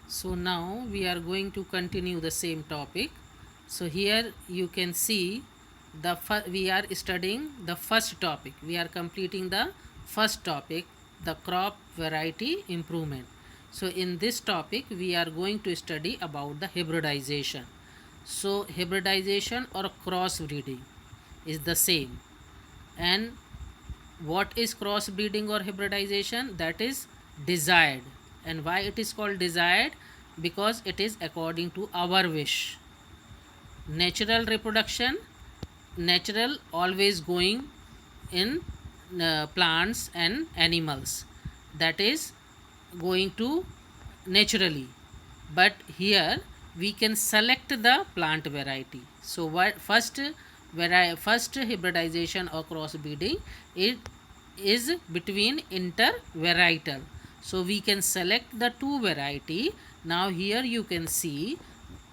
So now we are going to continue the same topic. So here you can see we are studying the first topic. We are completing the first topic, the crop variety improvement. So in this topic we are going to study about the hybridization. So hybridization or crossbreeding is the same. And what is crossbreeding or hybridization? That is desired. And why it is called desired? Because it is according to our wish. Natural reproduction, natural always going in plants and animals, that is going to naturally. But here we can select the plant variety. So what first hybridization or crossbreeding, it is between intervarietal. So we can select the two variety. Now here you can see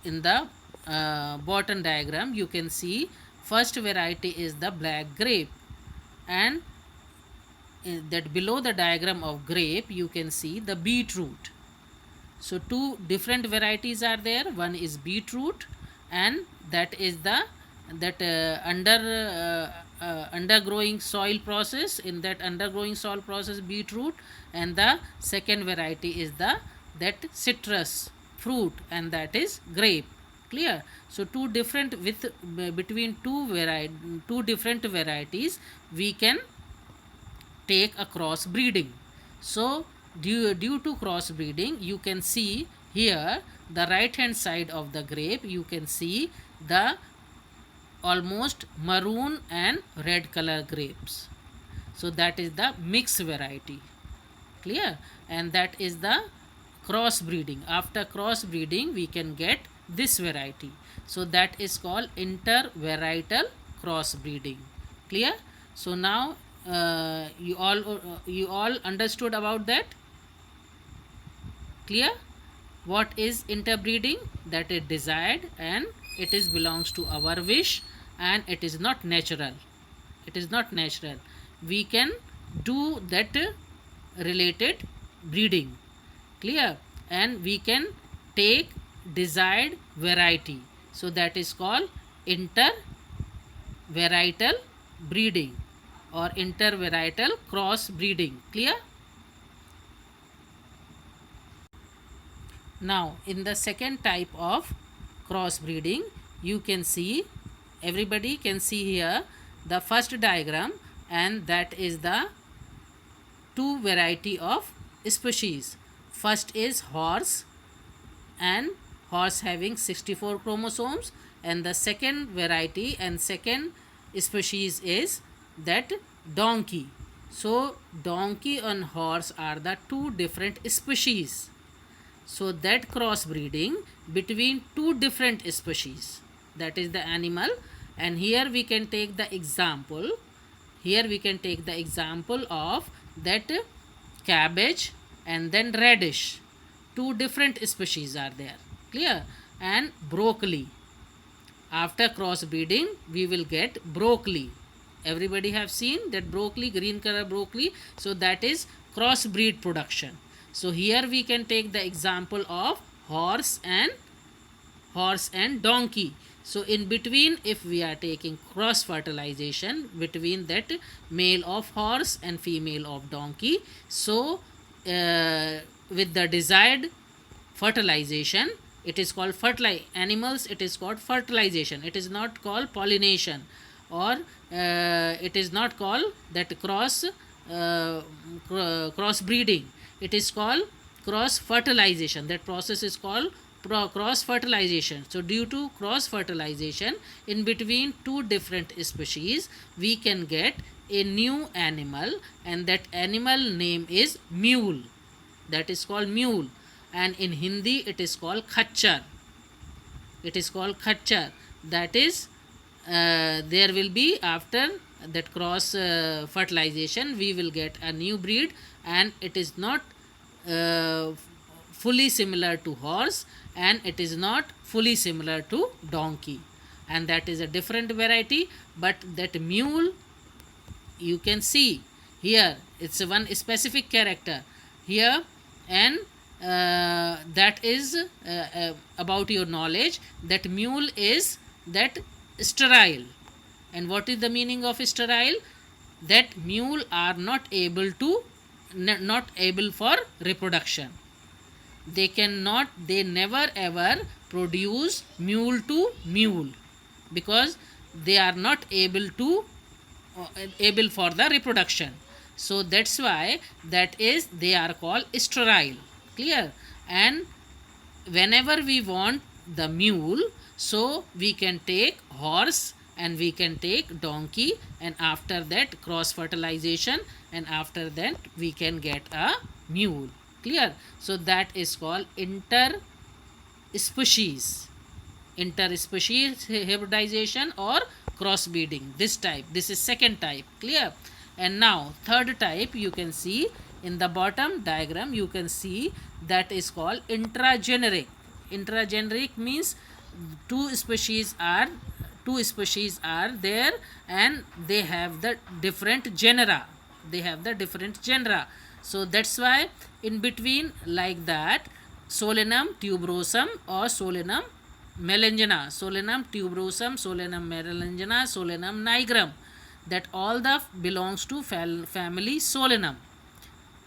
in the bottom diagram, you can see first variety is the black grape, and that below the diagram of grape you can see the beetroot. So two different varieties are there. One is beetroot, and that is the that undergrowing soil process. In that undergrowing soil process, beetroot, and the second variety is the that citrus fruit, and that is grape. Clear? So two different with between two different varieties we can take a cross breeding. So due to cross breeding, you can see here the right hand side of the grape, you can see the almost maroon and red color grapes. So that is the mixed variety. Clear? And that is the cross breeding. After cross breeding we can get this variety. So that is called intervarietal cross breeding. Clear? So now you all understood about that. Clear? What is interbreeding? That is desired, and it is belongs to our wish, and it is not natural. It is not natural. We can do that related breeding. Clear? And we can take desired variety. So that is called intervarietal breeding or intervarietal cross breeding. Clear? Now in the second type of crossbreeding, you can see, everybody can see here the first diagram, and that is the two variety of species. First is horse, and horse having 64 chromosomes, and the second variety and second species is that donkey. So donkey and horse are the two different species. So that crossbreeding between two different species, that is the animal. And here we can take the example, of that cabbage and then radish. Two different species are there. Clear? And broccoli. After crossbreeding we will get broccoli. Everybody have seen that broccoli, green color broccoli. So that is crossbreed production. So here we can take the example of horse and donkey. So in between, if we are taking cross fertilization between that male of horse and female of donkey, so with the desired fertilization, it is called animals, it is called fertilization. It is not called pollination, or it is not called that cross breeding. It is called cross fertilization. That process is called cross fertilization. So due to cross fertilization in between two different species, we can get a new animal, and that animal name is mule. That is called mule, and in Hindi it is called khachar. It is called khachar. That is there will be, after that cross fertilization, we will get a new breed, and it is not fully similar to horse, and it is not fully similar to donkey, and that is a different variety. But that mule, you can see here, it's one specific character here, and that is about your knowledge, that mule is that sterile. And what is the meaning of sterile? That mule are not able to, not able for reproduction. They never ever produce mule to mule, because they are not able to able for the reproduction. So that's why that is they are called sterile. Clear? And whenever we want the mule, so we can take horse and we can take donkey, and after that cross fertilization, and after that we can get a mule. Clear? So that is called interspecies hybridization or crossbreeding. This type, this is second type. Clear? And now third type, you can see in the bottom diagram, you can see that is called intrageneric. Intrageneric means two species are there, and they have the different genera. So that's why in between, like that, Solanum tuberosum or Solanum melangena, Solanum tuberosum, Solanum melangena, Solanum nigrum, that all the belongs to family Solanum.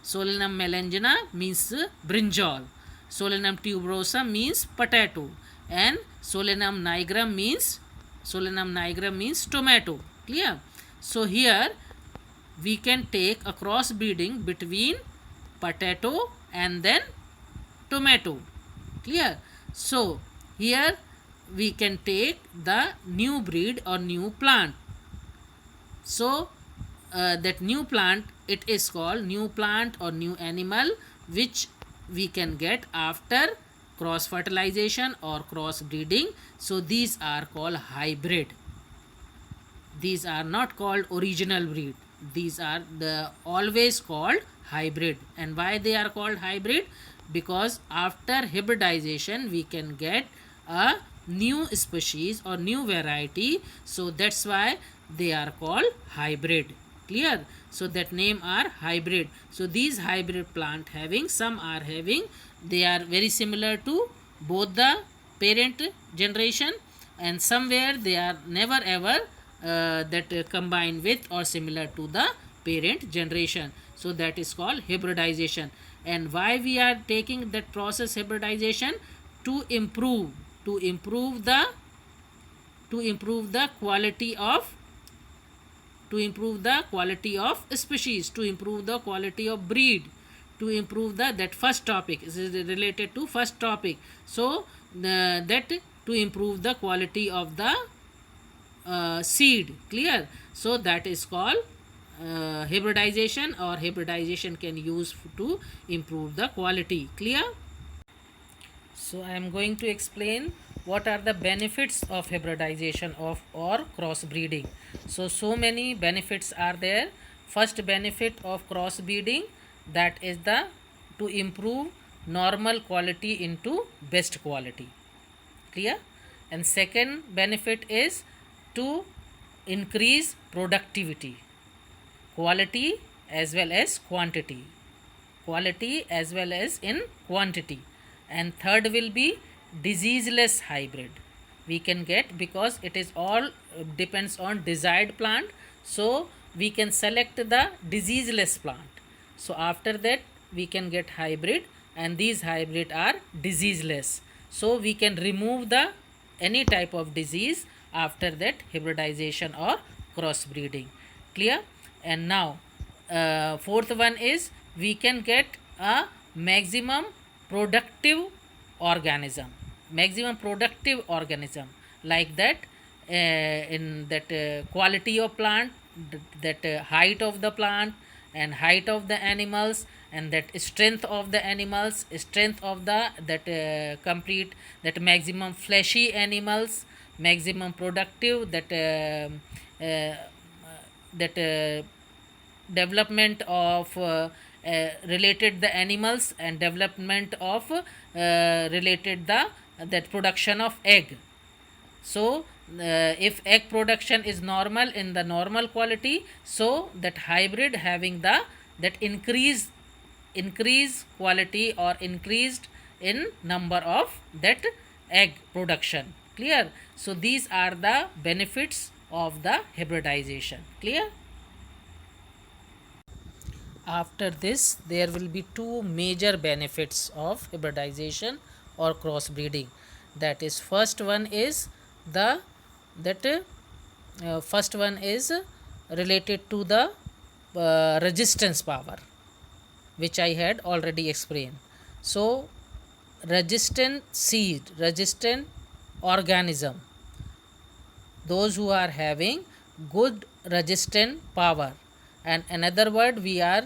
Solanum melangena means brinjal, Solanum tuberosum means potato, and Solanum nigrum means tomato. Clear? So here we can take a crossbreeding between potato and then tomato. Clear? So here we can take the new breed or new plant. So that new plant, it is called new plant or new animal, which we can get after cross fertilization or cross breeding. So these are called hybrid. These are not called original breed. These are the always called hybrid. And why they are called hybrid? Because after hybridization we can get a new species or new variety. So that's why they are called hybrid. Clear? So that name are hybrid. So these hybrid plant having, some are having, they are very similar to both the parent generation, and somewhere they are never ever combined with or similar to the parent generation. So that is called hybridization. And why we are taking that process hybridization? To improve the quality of species, to improve the quality of breed, to improve that first topic. This is related to first topic. So that to improve the quality of the seed. Clear? So that is called hybridization, or hybridization can use to improve the quality. Clear? So I am going to explain what are the benefits of hybridization of or crossbreeding. So many benefits are there. First benefit of crossbreeding, that is the to improve normal quality into best quality. Clear? And second benefit is to increase productivity, quality as well as quantity, in quantity. And third will be diseaseless hybrid we can get, because it is all depends on desired plant. So we can select the diseaseless plant. So after that we can get hybrid, and these hybrid are diseaseless. So we can remove the any type of disease after that hybridization or crossbreeding. Clear? And now fourth one is we can get a maximum productive organism, like that in that quality of plant, that height of the plant and height of the animals, and that strength of the animals, strength of the that complete, that maximum fleshy animals, maximum productive, that development of related the animals, and development of related the that production of egg. So if egg production is normal in the normal quality, so that hybrid having the that increase increase quality or increased in number of that egg production. Clear? So these are the benefits of the hybridization. Clear? After this, there will be two major benefits of hybridization or crossbreeding. That is, first one is the that first one is related to the resistance power, which I had already explained. So, resistant seed, resistant organism, those who are having good resistant power, and another word we are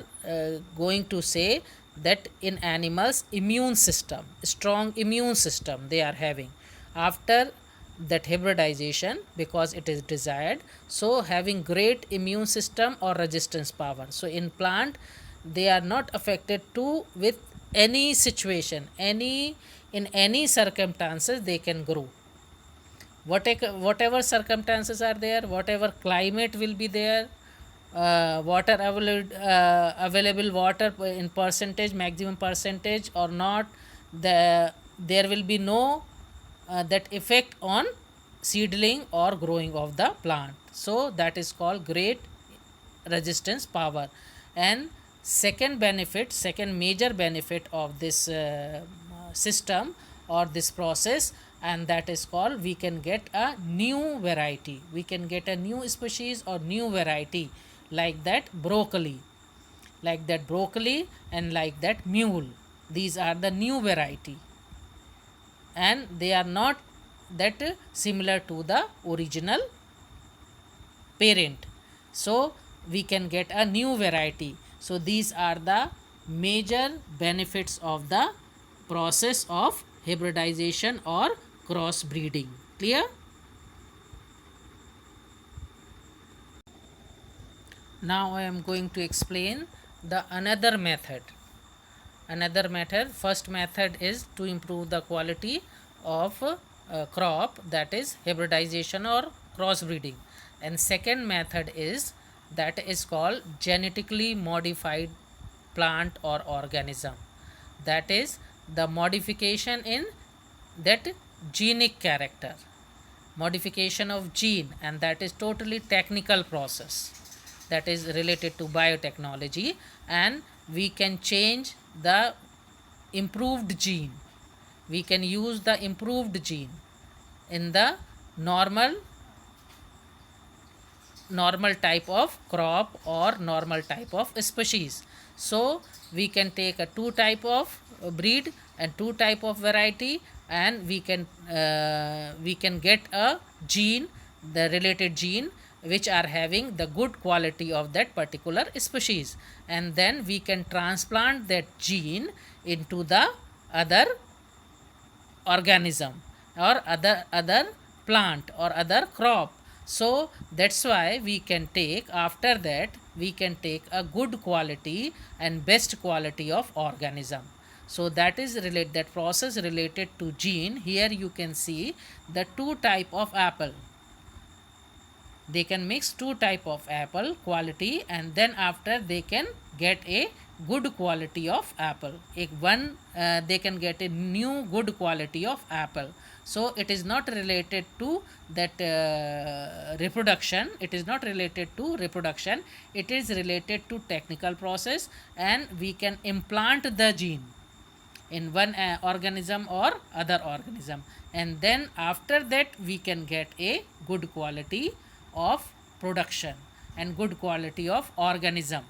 going to say that in animals immune system, strong immune system they are having after that hybridization, because it is desired, so having great immune system or resistance power. So in plant they are not affected to with any situation, any in any circumstances they can grow. Whatever circumstances are there, whatever climate will be there, available water in percentage, maximum percentage or not, there will be no that effect on seedling or growing of the plant. So that is called great resistance power. And second benefit, second major benefit of this system or this process, and that is called, we can get a new variety, we can get a new species or new variety, like that broccoli, and like that mule. These are the new variety, and they are not that similar to the original parent. So we can get a new variety. So these are the major benefits of the process of hybridization or crossbreeding. Clear? Now I am going to explain the another method. First method is to improve the quality of crop, that is hybridization or crossbreeding, and second method is that is called genetically modified plant or organism. That is the modification in that genic character, modification of gene, and that is totally technical process, that is related to biotechnology, and we can change the improved gene, we can use the improved gene in the normal type of crop or normal type of species. So we can take a two type of breed and two type of variety, and we can get a gene, the related gene, which are having the good quality of that particular species, and then we can transplant that gene into the other organism or other plant or other crop. So that's why we can take, after that we can take a good quality and best quality of organism. So that is related, that process related to gene. Here you can see the two type of apple, they can mix two type of apple quality, and then after they can get a good quality of apple, they can get a new good quality of apple. So it is not related to that reproduction, it is not related to reproduction, it is related to technical process, and we can implant the gene in one organism or other organism, and then after that we can get a good quality of production and good quality of organism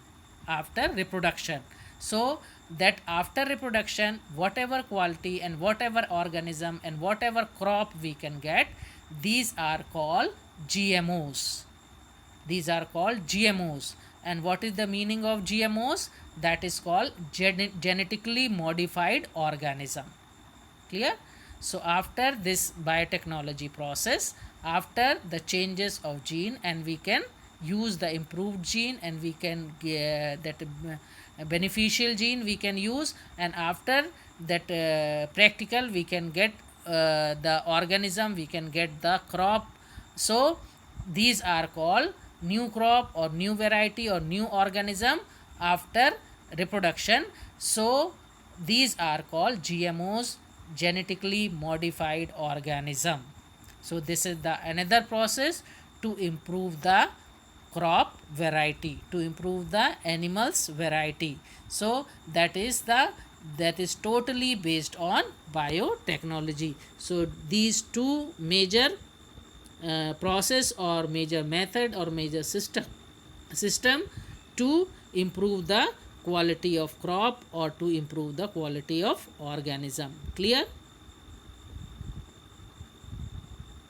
after reproduction. So that after reproduction, whatever quality and whatever organism and whatever crop we can get, these are called GMOs. These are called GMOs. And what is the meaning of GMOs? That is called genetically modified organism. Clear? So after this biotechnology process, after the changes of gene, and we can use the improved gene, and we can get that beneficial gene we can use, and after that practical we can get the organism, we can get the crop. So these are called new crop or new variety or new organism after reproduction. So these are called GMOs, genetically modified organism. So this is the another process to improve the crop variety, to improve the animals variety. So that is totally based on biotechnology. So these two major process or major method or major system to improve the quality of crop or to improve the quality of organism. Clear?